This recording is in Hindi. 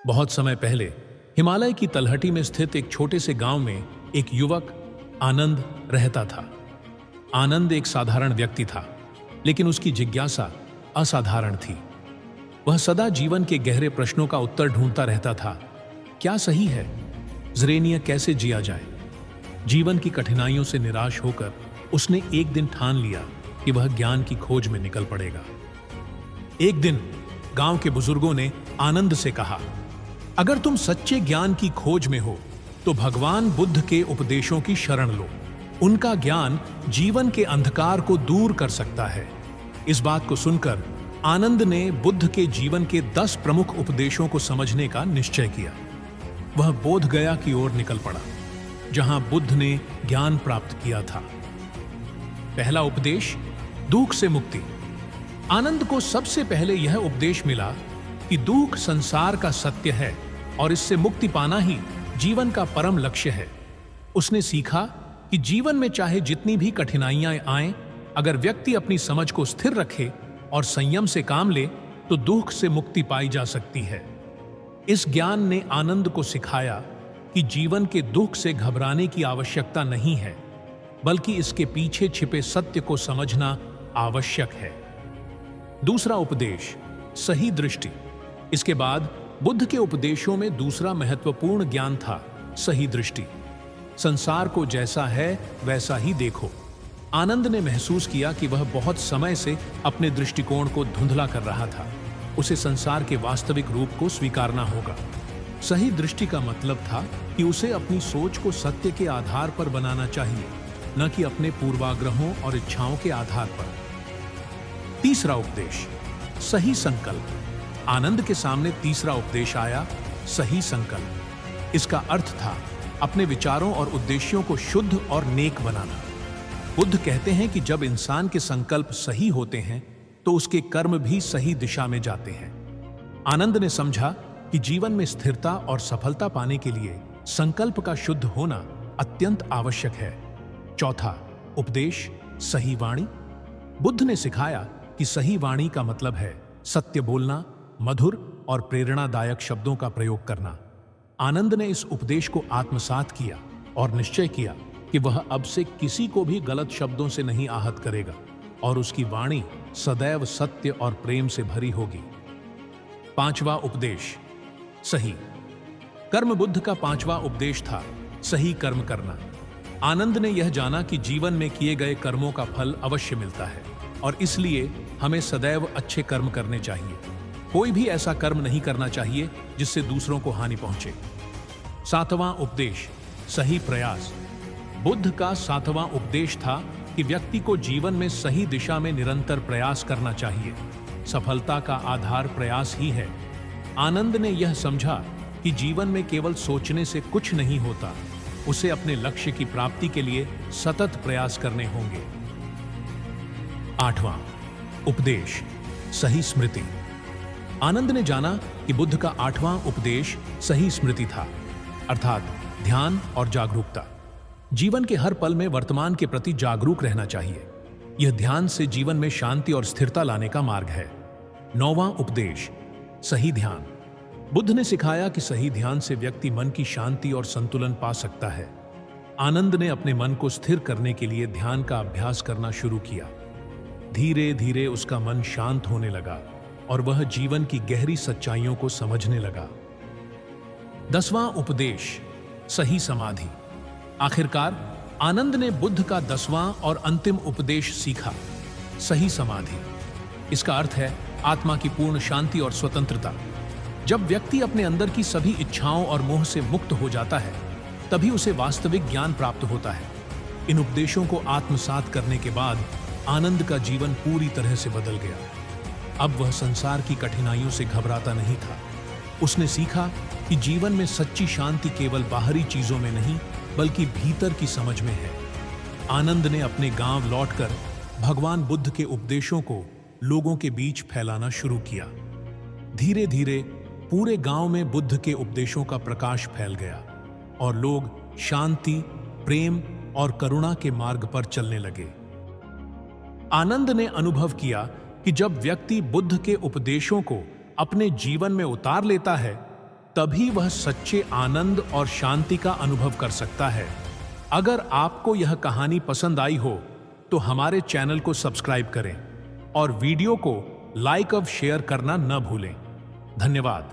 बहुत समय पहले हिमालय की तलहटी में स्थित एक छोटे से गांव में एक युवक आनंद रहता था। आनंद एक साधारण व्यक्ति था, लेकिन उसकी जिज्ञासा असाधारण थी। वह सदा जीवन के गहरे प्रश्नों का उत्तर ढूंढता रहता था। क्या सही है? ज़िंदगी कैसे जिया जाए? जीवन की कठिनाइयों से निराश होकर उसने एक दिन ठान लिया कि वह ज्ञान की खोज में निकल पड़ेगा। एक दिन गांव के बुजुर्गों ने आनंद से कहा, अगर तुम सच्चे ज्ञान की खोज में हो तो भगवान बुद्ध के उपदेशों की शरण लो। उनका ज्ञान जीवन के अंधकार को दूर कर सकता है। इस बात को सुनकर आनंद ने बुद्ध के जीवन के 10 प्रमुख उपदेशों को समझने का निश्चय किया। वह बोध गया की ओर निकल पड़ा, जहां बुद्ध ने ज्ञान प्राप्त किया था। पहला उपदेश, दुख से मुक्ति। आनंद को सबसे पहले यह उपदेश मिला कि दुख संसार का सत्य है और इससे मुक्ति पाना ही जीवन का परम लक्ष्य है। उसने सीखा कि जीवन में चाहे जितनी भी कठिनाइयां आएं, अगर व्यक्ति अपनी समझ को स्थिर रखे और संयम से काम ले तो दुख से मुक्ति पाई जा सकती है। इस ज्ञान ने आनंद को सिखाया कि जीवन के दुख से घबराने की आवश्यकता नहीं है, बल्कि इसके पीछे छिपे सत्य को समझना आवश्यक है। दूसरा उपदेश, सही दृष्टि। इसके बाद बुद्ध के उपदेशों में दूसरा महत्वपूर्ण ज्ञान था सही दृष्टि। संसार को जैसा है वैसा ही देखो। आनंद ने महसूस किया कि वह बहुत समय से अपने दृष्टिकोण को धुंधला कर रहा था। उसे संसार के वास्तविक रूप को स्वीकारना होगा। सही दृष्टि का मतलब था कि उसे अपनी सोच को सत्य के आधार पर बनाना चाहिए, न कि अपने पूर्वाग्रहों और इच्छाओं के आधार पर। तीसरा उपदेश, सही संकल्प। आनंद के सामने तीसरा उपदेश आया, सही संकल्प। इसका अर्थ था अपने विचारों और उद्देश्यों को शुद्ध और नेक बनाना। बुद्ध कहते हैं कि जब इंसान के संकल्प सही होते हैं तो उसके कर्म भी सही दिशा में जाते हैं। आनंद ने समझा कि जीवन में स्थिरता और सफलता पाने के लिए संकल्प का शुद्ध होना अत्यंत आवश्यक है। चौथा उपदेश, सही वाणी। बुद्ध ने सिखाया कि सही वाणी का मतलब है सत्य बोलना, मधुर और प्रेरणादायक शब्दों का प्रयोग करना। आनंद ने इस उपदेश को आत्मसात किया और निश्चय किया कि वह अब से किसी को भी गलत शब्दों से नहीं आहत करेगा और उसकी वाणी सदैव सत्य और प्रेम से भरी होगी। पांचवा उपदेश, सही कर्म। बुद्ध का पांचवा उपदेश था सही कर्म करना। आनंद ने यह जाना कि जीवन में किए गए कर्मों का फल अवश्य मिलता है और इसलिए हमें सदैव अच्छे कर्म करने चाहिए। कोई भी ऐसा कर्म नहीं करना चाहिए जिससे दूसरों को हानि पहुंचे। सातवां उपदेश, सही प्रयास। बुद्ध का सातवां उपदेश था कि व्यक्ति को जीवन में सही दिशा में निरंतर प्रयास करना चाहिए। सफलता का आधार प्रयास ही है। आनंद ने यह समझा कि जीवन में केवल सोचने से कुछ नहीं होता, उसे अपने लक्ष्य की प्राप्ति के लिए सतत प्रयास करने होंगे। आठवां उपदेश, सही स्मृति। आनंद ने जाना कि बुद्ध का आठवां उपदेश सही स्मृति था, अर्थात ध्यान और जागरूकता। जीवन के हर पल में वर्तमान के प्रति जागरूक रहना चाहिए। यह ध्यान से जीवन में शांति और स्थिरता लाने का मार्ग है। नौवां उपदेश, सही ध्यान। बुद्ध ने सिखाया कि सही ध्यान से व्यक्ति मन की शांति और संतुलन पा सकता है। आनंद ने अपने मन को स्थिर करने के लिए ध्यान का अभ्यास करना शुरू किया। धीरे धीरे उसका मन शांत होने लगा और वह जीवन की गहरी सच्चाइयों को समझने लगा। 10वां उपदेश, सही समाधि। आखिरकार आनंद ने बुद्ध का 10वां और अंतिम उपदेश सीखा, सही समाधि। इसका अर्थ है आत्मा की पूर्ण शांति और स्वतंत्रता। जब व्यक्ति अपने अंदर की सभी इच्छाओं और मोह से मुक्त हो जाता है, तभी उसे वास्तविक ज्ञान प्राप्त होता है। इन उपदेशों को आत्मसात करने के बाद आनंद का जीवन पूरी तरह से बदल गया। अब वह संसार की कठिनाइयों से घबराता नहीं था। उसने सीखा कि जीवन में सच्ची शांति केवल बाहरी चीजों में नहीं, बल्कि भीतर की समझ में है। आनंद ने अपने गांव लौटकर भगवान बुद्ध के उपदेशों को लोगों के बीच फैलाना शुरू किया। धीरे धीरे पूरे गांव में बुद्ध के उपदेशों का प्रकाश फैल गया और लोग शांति, प्रेम और करुणा के मार्ग पर चलने लगे। आनंद ने अनुभव किया कि जब व्यक्ति बुद्ध के उपदेशों को अपने जीवन में उतार लेता है तभी वह सच्चे आनंद और शांति का अनुभव कर सकता है। अगर आपको यह कहानी पसंद आई हो तो हमारे चैनल को सब्सक्राइब करें और वीडियो को लाइक और शेयर करना न भूलें। धन्यवाद।